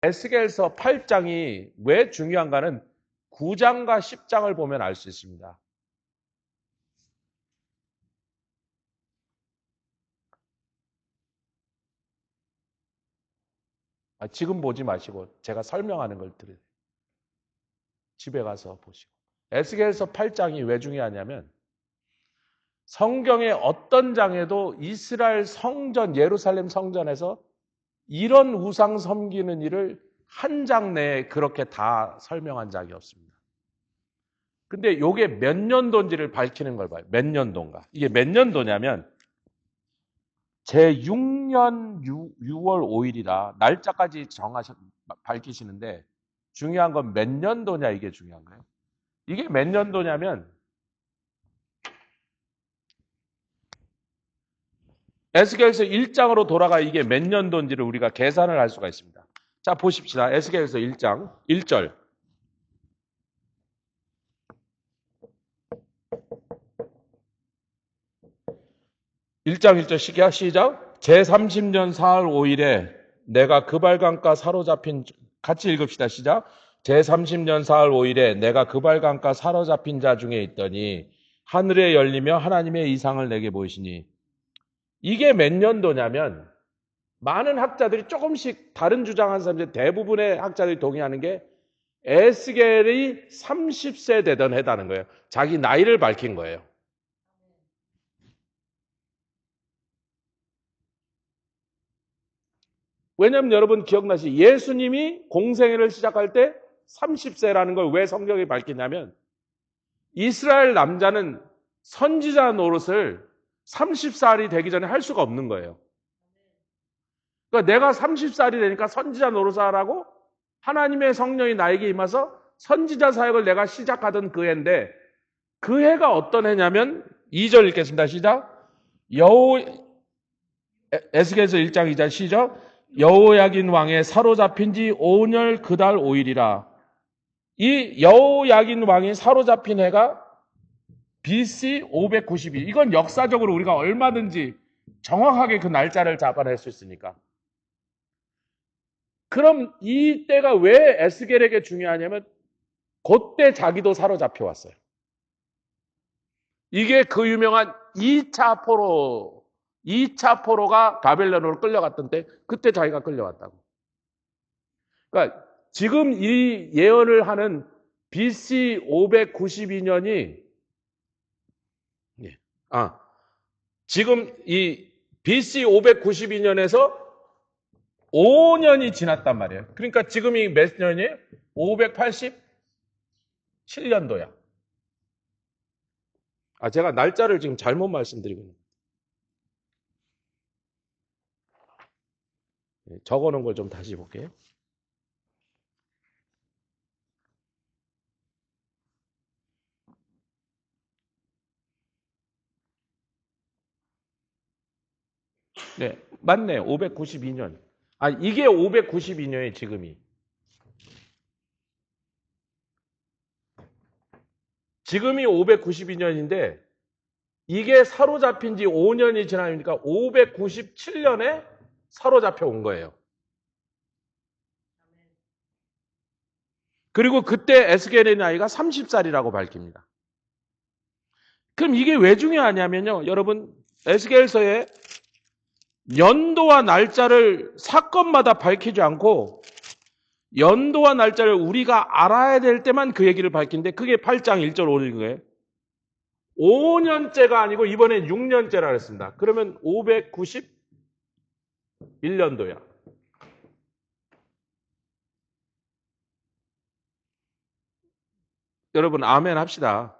에스겔서 8장이 왜 중요한가는 9장과 10장을 보면 알 수 있습니다. 지금 보지 마시고 제가 설명하는 걸 들으세요. 집에 가서 보시고. 에스겔서 8장이 왜 중요하냐면 성경의 어떤 장에도 이스라엘 성전, 예루살렘 성전에서 이런 우상 섬기는 일을 한 장 내에 그렇게 다 설명한 적이 없습니다. 근데 이게 몇 년도인지를 밝히는 걸 봐요. 몇 년도인가. 이게 몇 년도냐면 제6년 6월 5일이라 날짜까지 밝히시는데 중요한 건 몇 년도냐 이게 중요한 거예요. 이게 몇 년도냐면 에스겔서 1장으로 돌아가 이게 몇 년도인지를 우리가 계산을 할 수가 있습니다. 자, 보십시다. 에스겔서 1장 1절. 1장 1절 시작. 제30년 4월 5일에 내가 그발강가 사로잡힌 같이 읽읍시다. 시작. 제30년 4월 5일에 내가 그발강가 사로잡힌 자 중에 있더니 하늘에 열리며 하나님의 이상을 내게 보이시니 이게 몇 년도냐면 많은 학자들이 조금씩 다른 주장하는 사람들 대부분의 학자들이 동의하는 게 에스겔이 30세 되던 해다는 거예요. 자기 나이를 밝힌 거예요. 왜냐하면 여러분 기억나시 예수님이 공생애를 시작할 때 30세라는 걸 왜 성경에 밝히냐면 이스라엘 남자는 선지자 노릇을 30살이 되기 전에 할 수가 없는 거예요. 그러니까 내가 30살이 되니까 선지자 노릇을 하라고 하나님의 성령이 나에게 임해서 선지자 사역을 내가 시작하던 그 해인데 그 해가 어떤 해냐면 2절 읽겠습니다. 시작. 에스겔서 1장 2절 시작. 여호야긴 왕의 사로잡힌 지 5년 그달 5일이라. 이 여호야긴 왕이 사로잡힌 해가 BC 592. 이건 역사적으로 우리가 얼마든지 정확하게 그 날짜를 잡아낼 수 있으니까. 그럼 이 때가 왜 에스겔에게 중요하냐면 그때 자기도 사로잡혀 왔어요. 이게 그 유명한 2차 포로가 바벨론으로 끌려갔던 때 그때 자기가 끌려왔다고. 그러니까 지금 이 예언을 하는 BC 592년이 지금 이 BC 592년에서 5년이 지났단 말이에요. 그러니까 지금이 몇 년이에요? 587년도야. 제가 날짜를 지금 잘못 말씀드리고 있는 적어놓은 걸 좀 다시 볼게요. 네, 맞네. 592년. 이게 592년이 지금이. 지금이 592년인데 이게 사로잡힌 지 5년이 지나니까 597년에 사로잡혀 온 거예요. 그리고 그때 에스겔의 나이가 30살이라고 밝힙니다. 그럼 이게 왜 중요하냐면요. 여러분 에스겔서에 연도와 날짜를 사건마다 밝히지 않고 연도와 날짜를 우리가 알아야 될 때만 그 얘기를 밝힌데 그게 8장 1절 5절 거예요. 5년째가 아니고 이번엔 6년째라 그랬습니다. 그러면 591년도야. 여러분 아멘 합시다.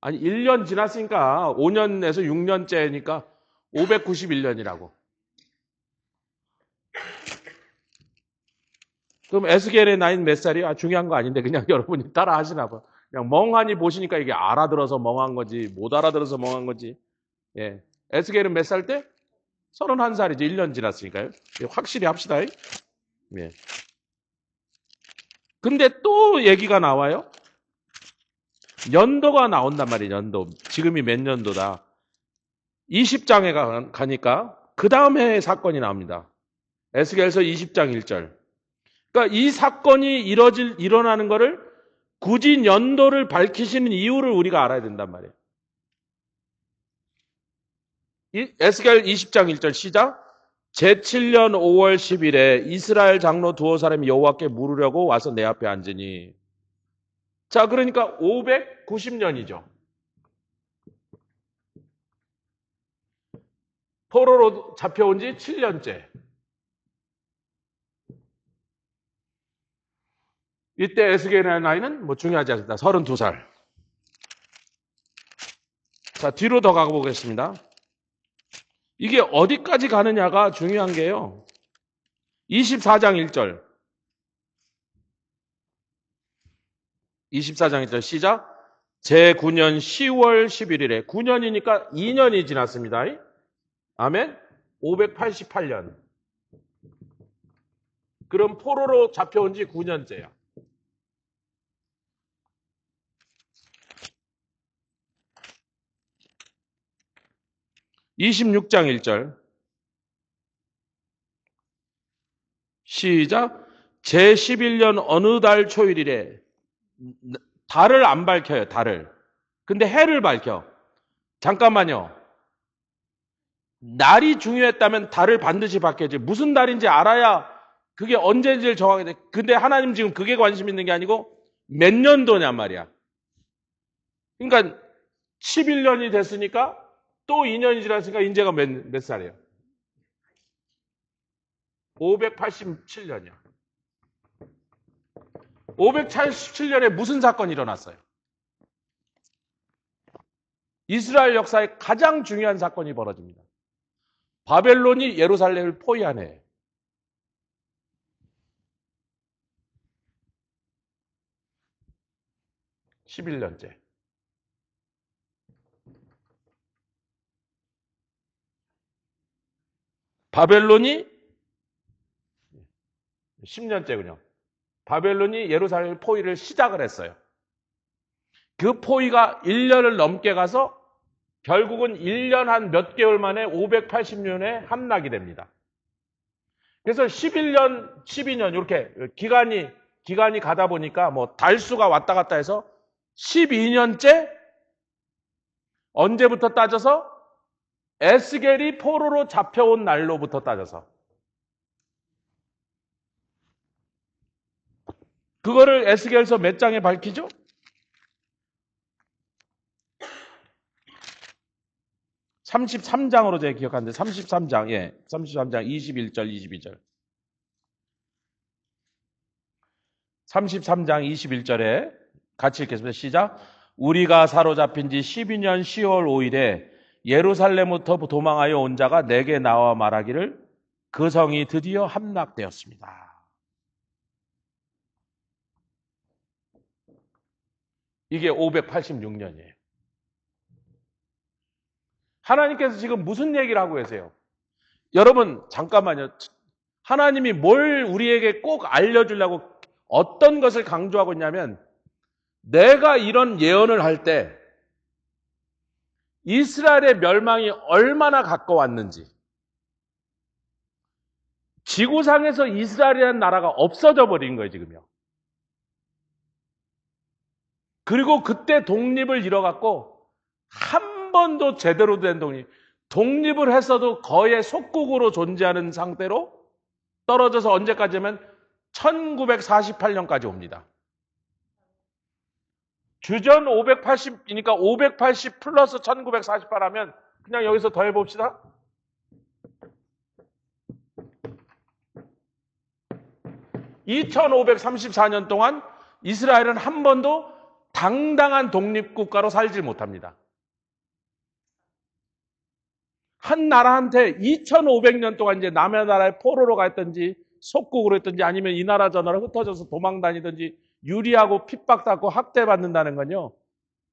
1년 지났으니까 5년에서 6년째니까 591년이라고. 그럼 에스겔의 나이는 몇 살이야? 중요한 거 아닌데 그냥 여러분이 따라 하시나 봐. 그냥 멍하니 보시니까 이게 알아들어서 멍한 거지 못 알아들어서 멍한 거지. 예. 에스겔은 몇 살 때? 31살이지. 1년 지났으니까요. 확실히 합시다. 예. 근데 또 얘기가 나와요. 연도가 나온단 말이에요. 연도. 지금이 몇 년도다. 20장에 가니까 그 다음 해의 사건이 나옵니다. 에스겔서 20장 1절. 그러니까 이 사건이 일어나는 거를 굳이 연도를 밝히시는 이유를 우리가 알아야 된단 말이에요. 에스겔 20장 1절 시작. 제7년 5월 10일에 이스라엘 장로 두어 사람이 여호와께 물으려고 와서 내 앞에 앉으니. 자, 그러니까 590년이죠. 포로로 잡혀온 지 7년째. 이때 에스겔의 나이는 뭐 중요하지 않습니다. 32살. 자, 뒤로 더 가보겠습니다. 이게 어디까지 가느냐가 중요한 게요. 24장 1절. 24장 1절 시작. 제9년 10월 11일에 9년이니까 2년이 지났습니다. 아멘? 588년. 그럼 포로로 잡혀온 지 9년째야. (26장 1절) 시작. 제11년 어느 달 초일이래. 달을 안 밝혀요. 달을. 근데 해를 밝혀. 잠깐만요. 날이 중요했다면 달을 반드시 밝혀야지. 무슨 달인지 알아야 그게 언제인지를 정하게 돼. 근데 하나님 지금 그게 관심 있는 게 아니고 몇 년도냔 말이야. 그러니까 11년이 됐으니까 또 2년이 지났으니까 인제가 몇 살이에요? 587년이야. 587년에 무슨 사건이 일어났어요? 이스라엘 역사의 가장 중요한 사건이 벌어집니다. 바벨론이 예루살렘을 포위하네. 11년째. 바벨론이 10년째군요. 바벨론이 예루살렘 포위를 시작을 했어요. 그 포위가 1년을 넘게 가서 결국은 1년 한 몇 개월 만에 580년에 함락이 됩니다. 그래서 11년, 12년 이렇게 기간이 가다 보니까 뭐 달수가 왔다 갔다 해서 12년째 언제부터 따져서 에스겔이 포로로 잡혀온 날로부터 따져서 그거를 에스겔서 몇 장에 밝히죠? 33장으로 제가 기억하는데 33장, 예, 33장 21절, 22절. 33장 21절에 같이 읽겠습니다. 시작. 우리가 사로잡힌 지 12년 10월 5일에 예루살렘부터 도망하여 온 자가 내게 나와 말하기를 그 성이 드디어 함락되었습니다. 이게 586년이에요. 하나님께서 지금 무슨 얘기를 하고 계세요? 여러분 잠깐만요. 하나님이 뭘 우리에게 꼭 알려주려고 어떤 것을 강조하고 있냐면 내가 이런 예언을 할 때 이스라엘의 멸망이 얼마나 가까웠는지, 지구상에서 이스라엘이라는 나라가 없어져 버린 거예요 지금요. 그리고 그때 독립을 잃어갖고 한 번도 제대로 된 독립을 했어도 거의 속국으로 존재하는 상태로 떨어져서 언제까지면 1948년까지 옵니다. 주전 580이니까 580 플러스 1948 하면 그냥 여기서 더해봅시다. 2534년 동안 이스라엘은 한 번도 당당한 독립국가로 살지 못합니다. 한 나라한테 2500년 동안 이제 남의 나라에 포로로 갔든지 속국으로 했든지 아니면 이 나라 저 나라 흩어져서 도망 다니든지 유리하고 핍박받고 학대받는다는 건요.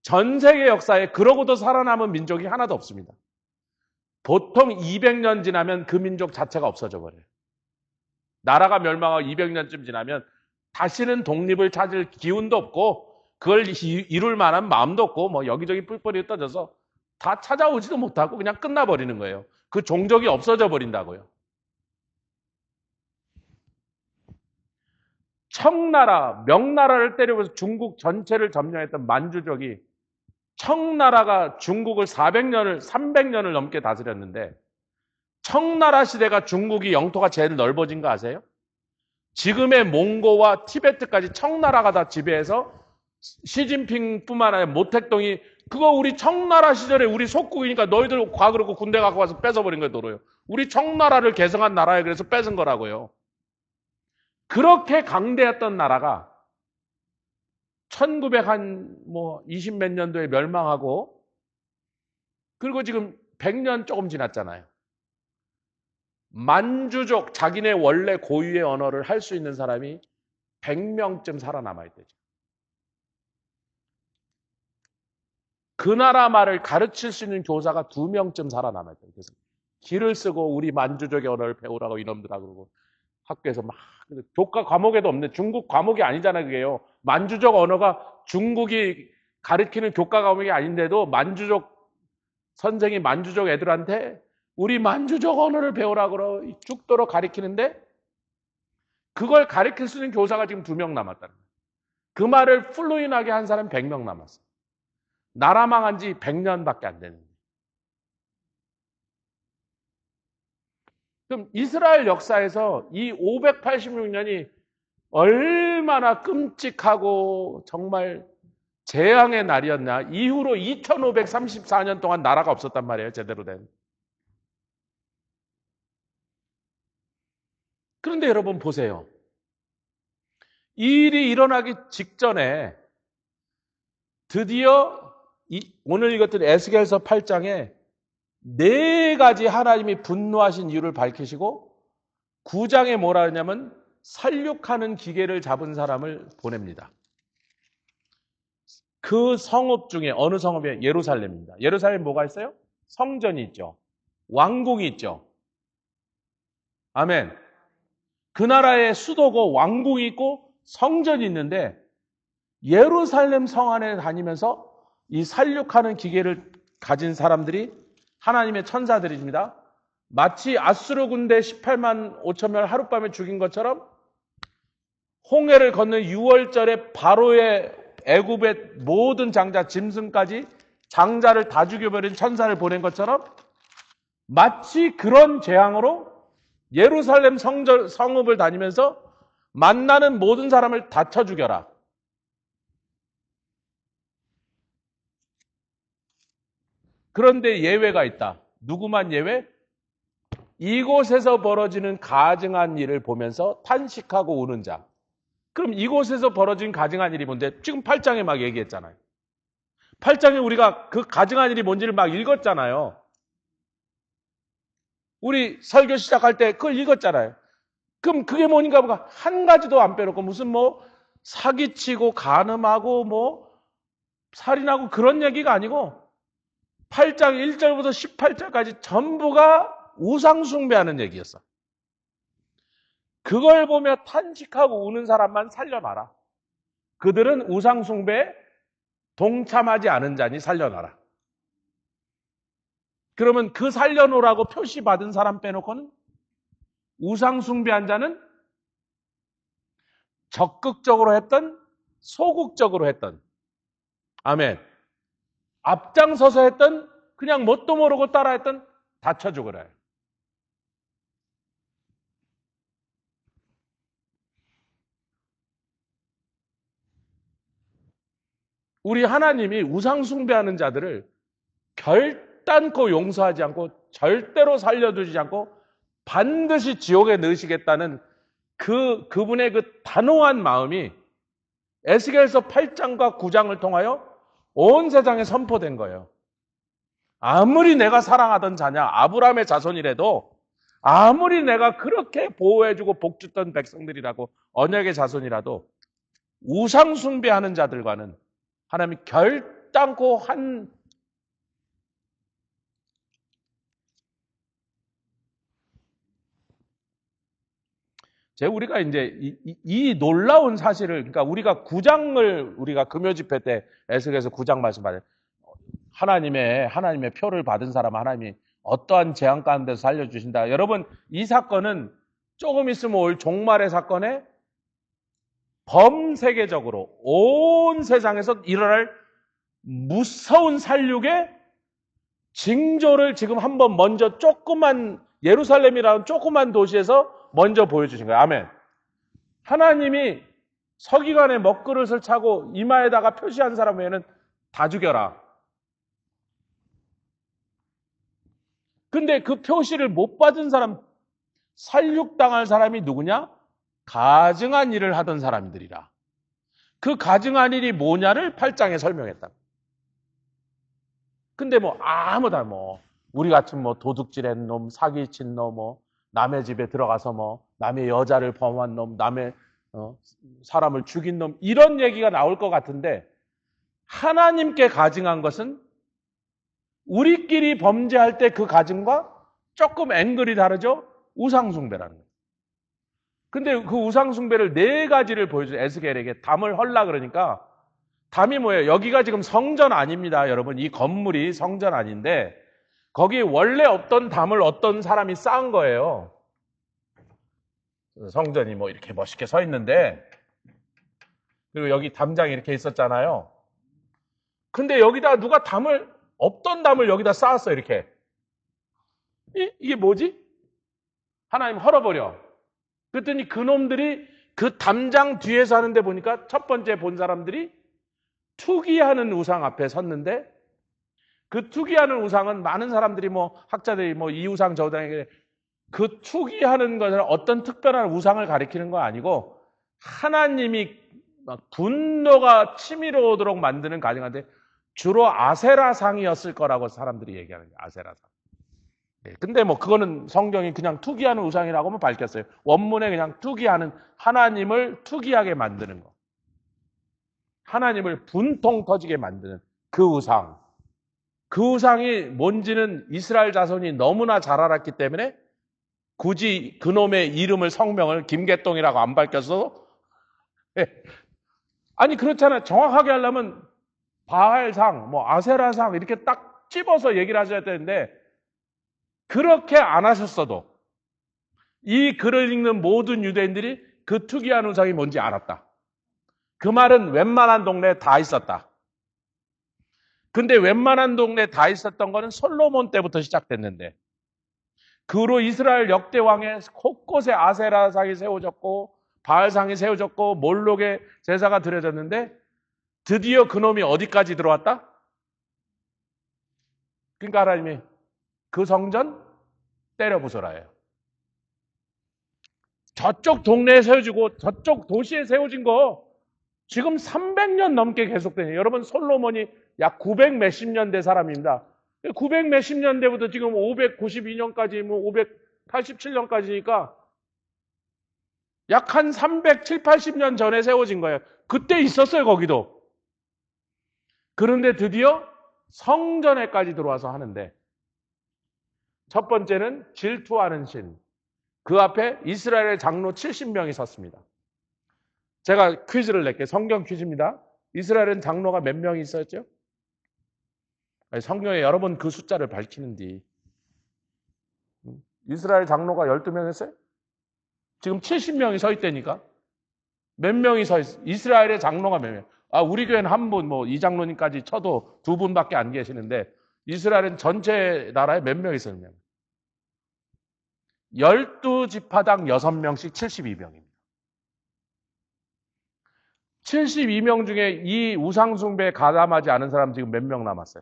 전 세계 역사에 그러고도 살아남은 민족이 하나도 없습니다. 보통 200년 지나면 그 민족 자체가 없어져 버려요. 나라가 멸망하고 200년쯤 지나면 다시는 독립을 찾을 기운도 없고 그걸 이룰 만한 마음도 없고 뭐 여기저기 뿔뿔이 흩어져서 다 찾아오지도 못하고 그냥 끝나버리는 거예요. 그 종족이 없어져 버린다고요. 청나라, 명나라를 때리면서 중국 전체를 점령했던 만주족이 청나라가 중국을 300년을 넘게 다스렸는데 청나라 시대가 중국이 영토가 제일 넓어진 거 아세요? 지금의 몽고와 티베트까지 청나라가 다 지배해서 시진핑뿐만 아니라 모택동이 그거 우리 청나라 시절에 우리 속국이니까 너희들 과그르고 군대 갖고 와서 뺏어버린 거예요, 도로요. 우리 청나라를 개성한 나라에 그래서 뺏은 거라고요. 그렇게 강대했던 나라가 1920 몇 년도에 멸망하고 그리고 지금 100년 조금 지났잖아요. 만주족, 자기네 원래 고유의 언어를 할 수 있는 사람이 100명쯤 살아남아야 되죠. 그 나라 말을 가르칠 수 있는 교사가 2명쯤 살아남아야 돼요. 그래서 길을 쓰고 우리 만주족의 언어를 배우라고 이놈들아 그러고 학교에서 막 교과 과목에도 없네. 중국 과목이 아니잖아요. 그게요. 만주족 언어가 중국이 가르치는 교과 과목이 아닌데도 만주족 선생이 만주족 애들한테 우리 만주족 언어를 배우라고 죽도록 가르치는데 그걸 가르칠 수 있는 교사가 지금 2명 남았다는 거예요. 그 말을 플루인하게 한 사람 100명 남았어요. 나라 망한 지 100년밖에 안 되는데. 그럼 이스라엘 역사에서 이 586년이 얼마나 끔찍하고 정말 재앙의 날이었나. 이후로 2534년 동안 나라가 없었단 말이에요. 제대로 된. 그런데 여러분 보세요. 이 일이 일어나기 직전에 드디어 오늘 읽었던 에스겔서 8장에 4가지 하나님이 분노하신 이유를 밝히시고 9장에 뭐라 하냐면 살육하는 기계를 잡은 사람을 보냅니다. 그 성읍 중에 어느 성읍이에요? 예루살렘입니다. 예루살렘 뭐가 있어요? 성전이 있죠. 왕궁이 있죠. 아멘. 그 나라의 수도고 왕궁이 있고 성전이 있는데 예루살렘 성 안에 다니면서 이 살육하는 기계를 가진 사람들이 하나님의 천사들입니다. 마치 아수르 군대 18만 5천 명 하룻밤에 죽인 것처럼 홍해를 건넌 6월절에 바로의 애굽의 모든 장자 짐승까지 장자를 다 죽여버린 천사를 보낸 것처럼 마치 그런 재앙으로 예루살렘 성읍을 다니면서 만나는 모든 사람을 다 쳐 죽여라. 그런데 예외가 있다. 누구만 예외? 이곳에서 벌어지는 가증한 일을 보면서 탄식하고 우는 자. 그럼 이곳에서 벌어진 가증한 일이 뭔데? 지금 8장에 막 얘기했잖아요. 8장에 우리가 그 가증한 일이 뭔지를 막 읽었잖아요. 우리 설교 시작할 때 그걸 읽었잖아요. 그럼 그게 뭐인가 보다 한 가지도 안 빼놓고 무슨 뭐 사기치고 간음하고 뭐 살인하고 그런 얘기가 아니고 8장 1절부터 18절까지 전부가 우상숭배하는 얘기였어. 그걸 보며 탄식하고 우는 사람만 살려놔라. 그들은 우상숭배에 동참하지 않은 자니 살려놔라. 그러면 그 살려놓으라고 표시받은 사람 빼놓고는 우상숭배한 자는 적극적으로 했던 소극적으로 했던 아멘. 앞장서서 했던 그냥 뭣도 모르고 따라했던 다쳐 죽으라. 우리 하나님이 우상숭배하는 자들을 결단코 용서하지 않고 절대로 살려두지 않고 반드시 지옥에 넣으시겠다는 그분의 그 단호한 마음이 에스겔서 8장과 9장을 통하여 온 세상에 선포된 거예요. 아무리 내가 사랑하던 자냐, 아브라함의 자손이라도 아무리 내가 그렇게 보호해주고 복주던 백성들이라고 언약의 자손이라도 우상 숭배하는 자들과는 하나님이 결단코 우리가 이제 이 놀라운 사실을, 그러니까 우리가 9장을 우리가 금요 집회 때 에스겔서 9장 말씀하잖아요. 하나님의 표를 받은 사람 하나님이 어떠한 재앙 가운데서 살려주신다. 여러분, 이 사건은 조금 있으면 올 종말의 사건에 범세계적으로 온 세상에서 일어날 무서운 살육의 징조를 지금 한번 먼저 조그만 예루살렘이라는 조그만 도시에서 먼저 보여주신 거예요. 아멘. 하나님이 서기관의 먹그릇을 차고 이마에다가 표시한 사람 외에는 다 죽여라. 근데 그 표시를 못 받은 사람, 살육당할 사람이 누구냐? 가증한 일을 하던 사람들이라. 그 가증한 일이 뭐냐를 8장에 설명했다. 근데 아무다 우리 같은 도둑질한 놈, 사기친 놈, 남의 집에 들어가서 남의 여자를 범한 놈, 남의 사람을 죽인 놈, 이런 얘기가 나올 것 같은데, 하나님께 가증한 것은 우리끼리 범죄할 때 그 가증과 조금 앵글이 다르죠? 우상숭배라는 거예요. 근데 그 우상숭배를 4가지를 보여줘요. 에스겔에게 담을 헐라 그러니까, 담이 뭐예요? 여기가 지금 성전 아닙니다, 여러분. 이 건물이 성전 아닌데 거기 원래 없던 담을 어떤 사람이 쌓은 거예요. 성전이 이렇게 멋있게 서 있는데, 그리고 여기 담장이 이렇게 있었잖아요. 근데 여기다 누가 없던 담을 여기다 쌓았어요, 이렇게. 이게 뭐지? 하나님 헐어버려. 그랬더니 그놈들이 그 담장 뒤에서 하는데 보니까 첫 번째 본 사람들이 투기하는 우상 앞에 섰는데, 그 투기하는 우상은 많은 사람들이 학자들이 이 우상 저 우상, 그 투기하는 것은 어떤 특별한 우상을 가리키는 거 아니고 하나님이 막 분노가 치밀어오도록 만드는 가정한데 주로 아세라상이었을 거라고 사람들이 얘기하는 거예요. 아세라상. 근데 그거는 성경이 그냥 투기하는 우상이라고만 밝혔어요. 원문에 그냥 투기하는, 하나님을 투기하게 만드는 거. 하나님을 분통 터지게 만드는 그 우상. 그 우상이 뭔지는 이스라엘 자손이 너무나 잘 알았기 때문에 굳이 그놈의 이름을, 성명을 김개똥이라고 안 밝혔어도, 아니 그렇잖아요. 정확하게 하려면 바알상, 아세라상 이렇게 딱 집어서 얘기를 하셔야 되는데, 그렇게 안 하셨어도 이 글을 읽는 모든 유대인들이 그 투기한 우상이 뭔지 알았다. 그 말은 웬만한 동네에 다 있었다. 근데 웬만한 동네에 다 있었던 거는 솔로몬 때부터 시작됐는데, 그 후로 이스라엘 역대 왕의 곳곳에 아세라상이 세워졌고 바알상이 세워졌고 몰록의 제사가 드려졌는데, 드디어 그놈이 어디까지 들어왔다? 그러니까 하나님이 그 성전 때려 부숴라예요. 저쪽 동네에 세워지고 저쪽 도시에 세워진 거 지금 300년 넘게 계속되네요. 여러분, 솔로몬이 약 900 몇십 년대 사람입니다. 900 몇십 년대부터 지금 592년까지 587년까지니까 약 한 370, 80년 전에 세워진 거예요. 그때 있었어요, 거기도. 그런데 드디어 성전에까지 들어와서 하는데, 첫 번째는 질투하는 신. 그 앞에 이스라엘의 장로 70명이 섰습니다. 제가 퀴즈를 낼게요. 성경 퀴즈입니다. 이스라엘은 장로가 몇 명이 있었죠? 성경에 여러 번 그 숫자를 밝히는데, 이스라엘 장로가 12명 했어요? 지금 70명이 서 있다니까? 몇 명이 서 있어요? 이스라엘의 장로가 몇 명? 우리 교회는 한 분, 이장로님까지 쳐도 2분밖에 안 계시는데, 이스라엘은 전체 나라에 몇 명 있었냐? 12지파당 6명씩 72명입니다. 72명 중에 이 우상숭배에 가담하지 않은 사람 지금 몇 명 남았어요?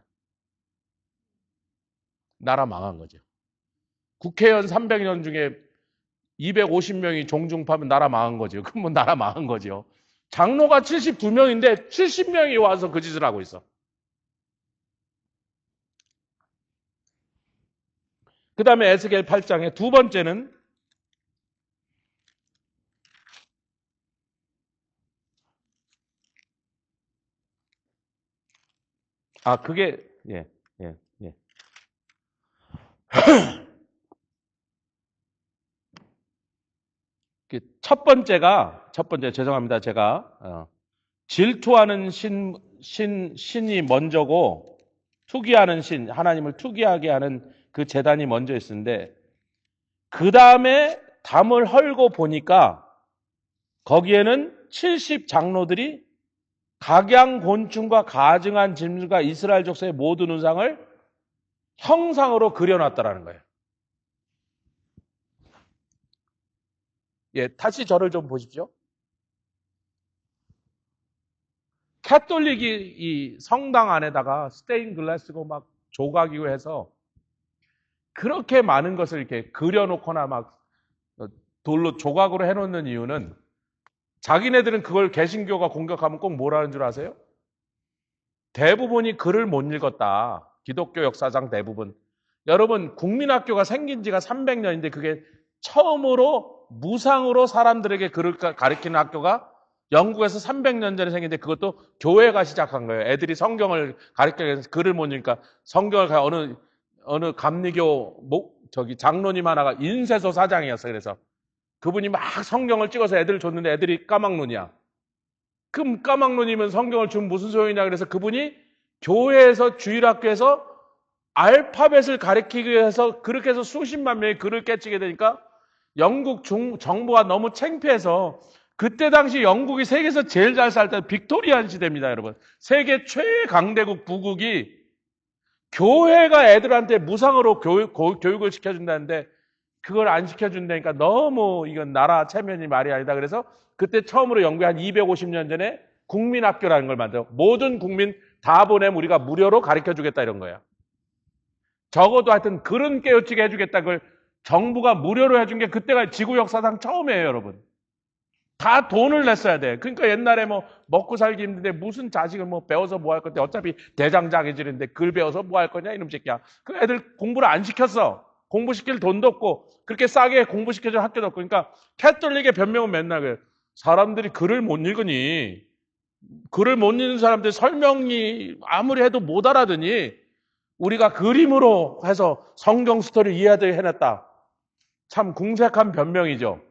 나라 망한 거죠. 국회의원 300년 중에 250명이 종중파면 나라 망한 거죠. 그럼 나라 망한 거죠. 장로가 72명인데 70명이 와서 그 짓을 하고 있어. 그 다음에 에스겔 8장의 두 번째는 그게 첫 번째 죄송합니다. 제가 질투하는 신이 먼저고, 투기하는 신, 하나님을 투기하게 하는 그 제단이 먼저 있었는데, 그 다음에 담을 헐고 보니까 거기에는 70 장로들이 각양 곤충과 가증한 짐승과 이스라엘 족속의 모든 우상을 형상으로 그려놨다라는 거예요. 예, 다시 저를 좀 보십시오. 캐톨릭이 이 성당 안에다가 스테인 글라스고 막 조각이고 해서 그렇게 많은 것을 이렇게 그려놓거나 막 돌로 조각으로 해놓는 이유는 자기네들은 그걸 개신교가 공격하면 꼭 뭐라는 줄 아세요? 대부분이 글을 못 읽었다. 기독교 역사상 대부분. 여러분, 국민학교가 생긴 지가 300년인데 그게 처음으로 무상으로 사람들에게 글을 가르치는 학교가 영국에서 300년 전에 생긴데 그것도 교회가 시작한 거예요. 애들이 성경을 가르치기 위해서 글을 못 읽으니까 성경을 어느 감리교 장로님 하나가 인쇄소 사장이었어요. 그래서 그분이 막 성경을 찍어서 애들을 줬는데 애들이 까막눈이야. 그럼 까막눈이면 성경을 주면 무슨 소용이냐 그래서 그분이 교회에서 주일학교에서 알파벳을 가르치기 위해서 그렇게 해서 수십만 명이 글을 깨치게 되니까 영국 정부가 너무 창피해서 그때 당시 영국이 세계에서 제일 잘 살 때 빅토리안 시대입니다, 여러분. 세계 최강대국 부국이 교회가 애들한테 무상으로 교육을 시켜준다는데 그걸 안 시켜준다니까 너무 이건 나라 체면이 말이 아니다. 그래서 그때 처음으로 영국이 한 250년 전에 국민학교라는 걸 만들어 모든 국민 다 보내면 우리가 무료로 가르쳐주겠다 이런 거예요. 적어도 하여튼 글은 깨우치게 해주겠다. 그걸 정부가 무료로 해준 게 그때가 지구 역사상 처음이에요, 여러분. 다 돈을 냈어야 돼. 그러니까 옛날에 뭐 먹고 살기 힘든데 무슨 자식을 뭐 배워서 뭐 할 건데 어차피 대장장이질인데 글 배워서 뭐 할 거냐 이놈 새끼야. 그 애들 공부를 안 시켰어. 공부시킬 돈도 없고 그렇게 싸게 공부시켜줄 학교도 없고. 그러니까 캐톨릭의 변명은 맨날 그래. 사람들이 글을 못 읽으니 글을 못 읽는 사람들 설명이 아무리 해도 못 알아듣니 우리가 그림으로 해서 성경 스토리를 이해하도록 해냈다. 참 궁색한 변명이죠.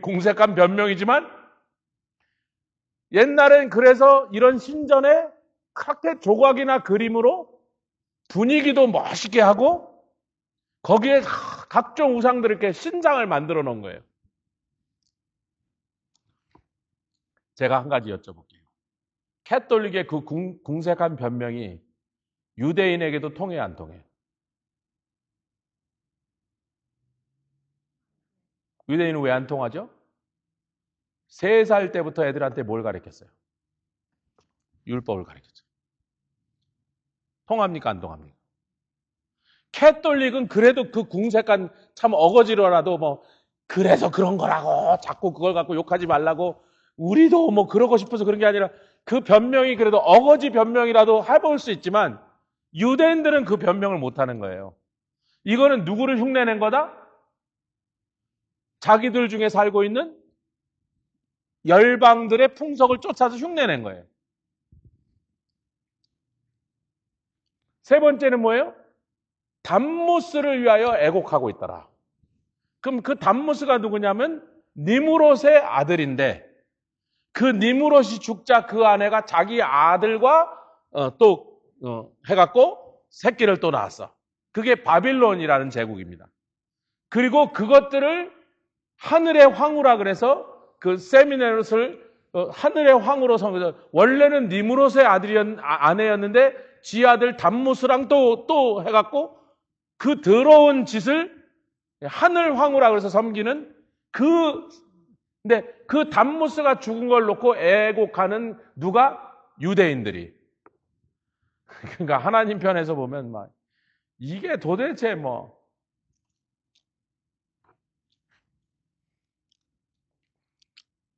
궁색한 변명이지만 옛날엔 그래서 이런 신전에 그렇게 조각이나 그림으로 분위기도 멋있게 하고 거기에 각종 우상들을 이렇게 신상을 만들어 놓은 거예요. 제가 한 가지 여쭤볼게요. 캐톨릭의 그 궁색한 변명이 유대인에게도 통해 안 통해? 유대인은 왜 안 통하죠? 3살 때부터 애들한테 뭘 가르쳤어요? 율법을 가르쳤죠. 통합니까? 안 통합니까? 캐톨릭은 그래도 그 궁색한 참 어거지로라도 뭐 그래서 그런 거라고 자꾸 그걸 갖고 욕하지 말라고 우리도 뭐 그러고 싶어서 그런 게 아니라 그 변명이 그래도 어거지 변명이라도 해볼 수 있지만 유대인들은 그 변명을 못하는 거예요. 이거는 누구를 흉내낸 거다? 자기들 중에 살고 있는 열방들의 풍속을 쫓아서 흉내낸 거예요. 세 번째는 뭐예요? 담무스를 위하여 애곡하고 있더라. 그럼 그 담무스가 누구냐면 니무롯의 아들인데 그 니무롯이 죽자 그 아내가 자기 아들과 해갖고 새끼를 또 낳았어. 그게 바빌론이라는 제국입니다. 그리고 그것들을 하늘의 황후라 그래서 그 세미네롯을 하늘의 황후로 섬겨서 원래는 니무롯의 아내였는데 지 아들 담무스랑 또 해갖고 그 더러운 짓을 하늘 황후라 그래서 섬기는 근데 그 담무스가 죽은 걸 놓고 애곡하는 누가? 유대인들이. 그러니까 하나님 편에서 보면 막 이게 도대체 뭐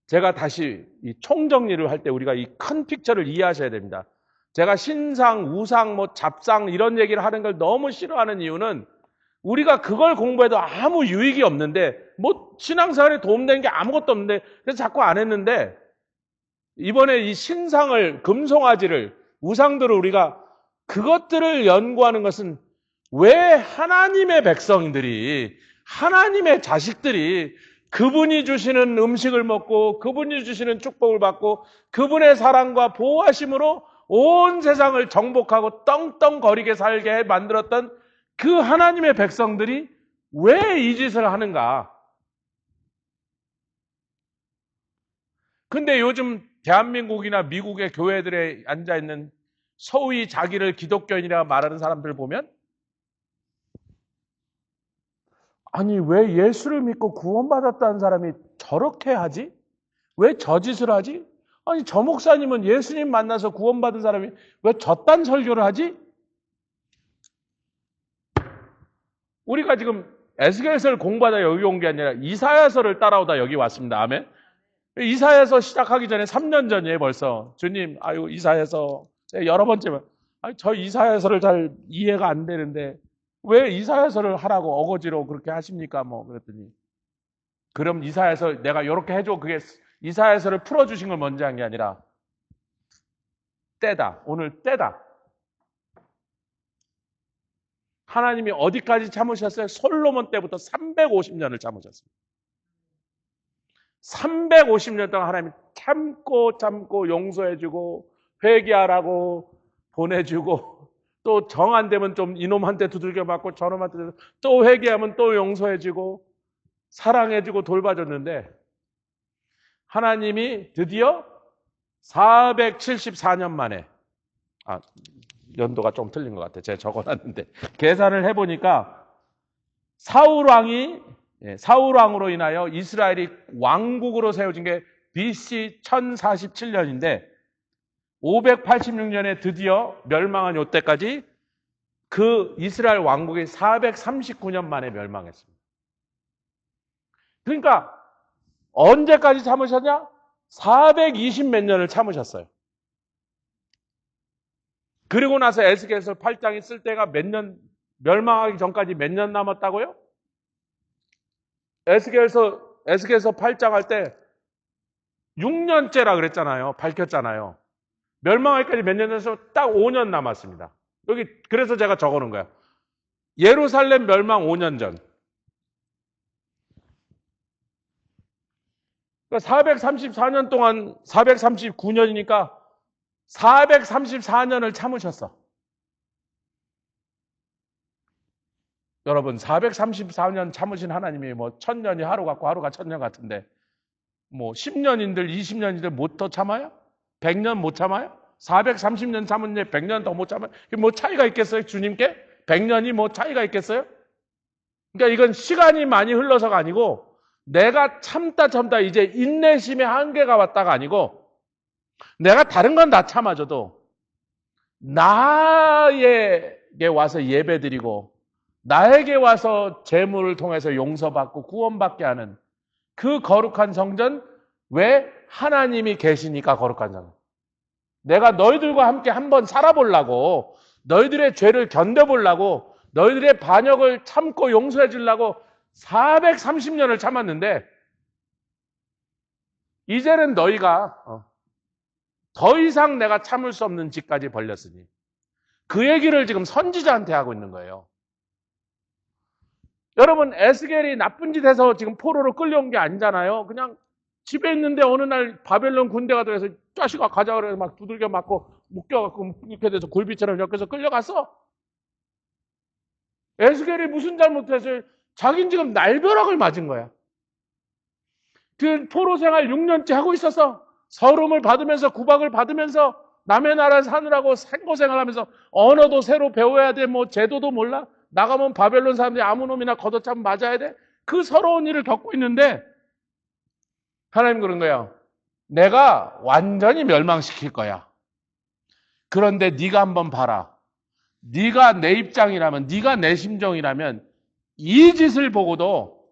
제가 다시 이 총정리를 할 때 우리가 이 큰 픽처를 이해하셔야 됩니다. 제가 신상, 우상, 뭐 잡상 이런 얘기를 하는 걸 너무 싫어하는 이유는 우리가 그걸 공부해도 아무 유익이 없는데 뭐 신앙생활에 도움되는 게 아무것도 없는데 그래서 자꾸 안 했는데 이번에 이 신상을 금송아지를 우상들을 우리가 그것들을 연구하는 것은 왜 하나님의 백성들이 하나님의 자식들이 그분이 주시는 음식을 먹고 그분이 주시는 축복을 받고 그분의 사랑과 보호하심으로 온 세상을 정복하고 떵떵거리게 살게 만들었던 그 하나님의 백성들이 왜 이 짓을 하는가? 근데 요즘 대한민국이나 미국의 교회들에 앉아있는 소위 자기를 기독교인이라 말하는 사람들 보면 아니 왜 예수를 믿고 구원받았다는 사람이 저렇게 하지? 왜 저 짓을 하지? 아니 저 목사님은 예수님 만나서 구원받은 사람이 왜 저딴 설교를 하지? 우리가 지금 에스겔서를 공부하다 여기 온 게 아니라 이사야서를 따라오다 여기 왔습니다. 아멘. 이사야서 시작하기 전에 3년 전이에요 벌써. 주님 아유 이사야서 여러 번째 아니 저 이사야서를 잘 이해가 안 되는데 왜 이사야서를 하라고 어거지로 그렇게 하십니까? 뭐 그랬더니 그럼 이사야서 내가 이렇게 해줘. 그게 이사야서를 풀어주신 걸 먼저 한 게 아니라 때다. 오늘 때다. 하나님이 어디까지 참으셨어요? 솔로몬 때부터 350년을 참으셨습니다. 350년 동안 하나님이 참고 용서해주고 회개하라고 보내주고 또 정 안 되면 좀 이놈한테 두들겨 맞고 저놈한테 또 회개하면 또 용서해주고 사랑해주고 돌봐줬는데 하나님이 드디어 474년 만에 연도가 좀 틀린 것 같아요. 제가 적어놨는데 계산을 해보니까 사울왕으로 인하여 이스라엘이 왕국으로 세워진 게 BC 1047년인데 586년에 드디어 멸망한 요때까지 그 이스라엘 왕국이 439년 만에 멸망했습니다. 그러니까 언제까지 참으셨냐? 420 몇 년을 참으셨어요. 그리고 나서 에스겔서 8장이 쓸 때가 몇 년, 멸망하기 전까지 몇 년 남았다고요? 에스겔서 8장 할 때 6년째라 그랬잖아요. 밝혔잖아요. 멸망하기까지 몇 년 돼서 딱 5년 남았습니다. 여기 그래서 제가 적어놓은 거예요. 예루살렘 멸망 5년 전. 그러니까 434년 동안 439년이니까 434년을 참으셨어. 여러분 434년 참으신 하나님이 뭐 1000년이 하루 같고 하루가 1000년 같은데 뭐 10년인들 20년인들 못 더 참아요? 100년 못 참아요? 430년 참은데 100년 더 못 참아요? 뭐 차이가 있겠어요? 주님께? 100년이 뭐 차이가 있겠어요? 그러니까 이건 시간이 많이 흘러서가 아니고 내가 참다 이제 인내심의 한계가 왔다가 아니고 내가 다른 건 다 참아줘도 나에게 와서 예배드리고 나에게 와서 제물을 통해서 용서받고 구원받게 하는 그 거룩한 성전 왜 하나님이 계시니까 거룩한 성전. 내가 너희들과 함께 한번 살아보려고 너희들의 죄를 견뎌보려고 너희들의 반역을 참고 용서해 주려고 430년을 참았는데 이제는 너희가 더 이상 내가 참을 수 없는 짓까지 벌렸으니 그 얘기를 지금 선지자한테 하고 있는 거예요. 여러분 에스겔이 나쁜 짓 해서 지금 포로로 끌려온 게 아니잖아요. 그냥 집에 있는데 어느 날 바벨론 군대가 들어서 자식아 가자 그래서 막 두들겨 맞고 묶여갖고 이렇게 돼서 굴비처럼 엮여서 끌려갔어. 에스겔이 무슨 잘못했어요? 자기는 지금 날벼락을 맞은 거야. 그 포로 생활 6년째 하고 있었어. 서름을 받으면서 구박을 받으면서 남의 나라 사느라고 생고생을 하면서 언어도 새로 배워야 돼. 뭐 제도도 몰라. 나가면 바벨론 사람들이 아무 놈이나 걷어차면 맞아야 돼. 그 서러운 일을 겪고 있는데 하나님 그런 거야. 내가 완전히 멸망시킬 거야. 그런데 네가 한번 봐라. 네가 내 입장이라면 네가 내 심정이라면 이 짓을 보고도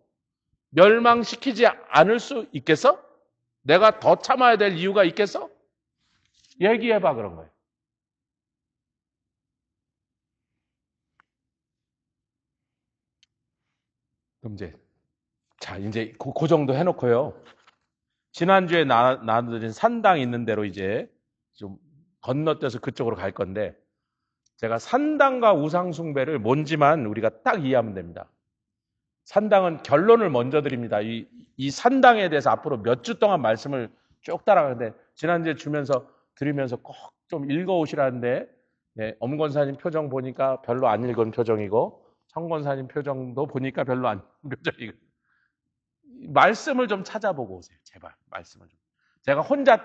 멸망시키지 않을 수 있겠어? 내가 더 참아야 될 이유가 있겠어? 얘기해봐 그런 거예요. 그럼 이제 그 정도 해놓고요. 지난주에 나눠드린 산당 있는 대로 이제 좀 건너뛰어서 그쪽으로 갈 건데 제가 산당과 우상숭배를 뭔지만 우리가 딱 이해하면 됩니다. 산당은 결론을 먼저 드립니다. 이 산당에 대해서 앞으로 몇 주 동안 말씀을 쭉 따라가는데 지난주에 드리면서 꼭 좀 읽어오시라는데 엄 권사님 표정 보니까 별로 안 읽은 표정이고 청 권사님 표정도 보니까 별로 안 읽은 표정이고 말씀을 좀 찾아보고 오세요. 제발 말씀을 좀. 제가 혼자